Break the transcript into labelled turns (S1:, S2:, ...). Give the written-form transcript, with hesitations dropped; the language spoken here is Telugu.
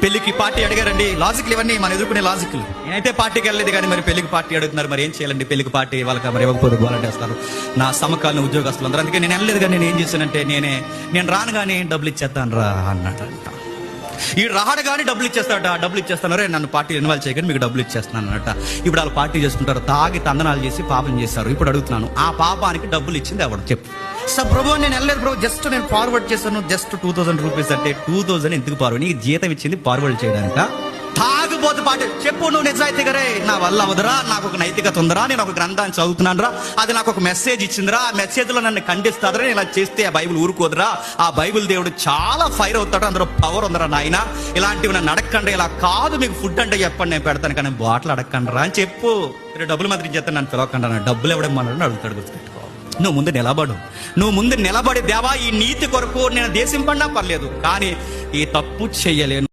S1: పెళ్లికి పార్టీ అడిగారండి. లాజిక్లు ఇవన్నీ మనం ఎదుర్కొనే లాజిక్లు. నేనైతే పార్టీకి వెళ్ళలేదు కానీ మరి పెళ్లికి పార్టీ అడుగుతున్నారు. మరి ఏం చేయాలండి? పెళ్లికి పార్టీ వాళ్ళకి మరి ఇవ్వకపోతే గోలంటేస్తారు నా సమకాలీన ఉద్యోగస్తులు అందరూ. అందుకే నేను వెళ్ళలేదు. కానీ నేను ఏం చేశానంటే నేను రాను కానీ డబ్బులు ఇచ్చేస్తాను రా అన్నాడంట. ఈ రాడు కానీ డబ్బులు ఇచ్చేస్తాడట. డబ్బులు ఇచ్చేస్తాను రే, నన్ను పార్టీ ఇన్వాల్వ్ చేయగానే మీకు డబ్బులు ఇచ్చేస్తున్నాను అన్నట. ఇప్పుడు వాళ్ళు పార్టీ చేసుకుంటారు, తాగి తందనాలు చేసి పాపం చేస్తారు. ఇప్పుడు అడుగుతున్నాను, ఆ పాపానికి డబ్బులు ఇచ్చింది ఎవడు చెప్పు? సార్ ప్రభు నేను వెళ్ళలేదు ప్రభు, జస్ట్ నేను ఫార్వర్డ్ చేశాను, జస్ట్ 2000 రూపీస్. అంటే 2000 ఎందుకు ఫార్వర్డ్? నీకు జీతం ఇచ్చింది ఫార్వర్డ్ చేయడానిక? తాగుబోతు పాట చెప్పు నువ్వు నిజాయితీగా రే, నా వల్ల అవదురా, నాకు ఒక నైతికత ఉందరా, నేను ఒక గ్రంథాన్ని చదువుతున్నాను రా, అది నాకు ఒక మెసేజ్ ఇచ్చిందిరా, ఆ మెసేజ్ లో నన్ను ఖండిస్తాదరా, నేను ఇలా చేస్తే ఆ బైబిల్ ఊరుకోదురా, ఆ బైబిల్ దేవుడు చాలా ఫైర్ అవుతాడు, అందులో పవర్ ఉందరా నాయన, ఇలాంటివి నన్ను అడగండి, ఇలా కాదు మీకు ఫుడ్ అంటే చెప్పండి నేను పెడతాను కానీ బాటిల్ అడగండి రా అని చెప్పు. డబ్బులు మాత్రం చేస్తాను, నన్ను పిలవకుండా డబ్బులు ఇవ్వడం అడుగుతాడు. గుర్తుపెట్టుకో, నువ్వు ముందు నిలబడు. నువ్వు ముందు నిలబడి దేవా ఈ నీతి కొరకు నేను దేశింపడినా పర్లేదు కానీ ఈ తప్పు చెయ్యలేను.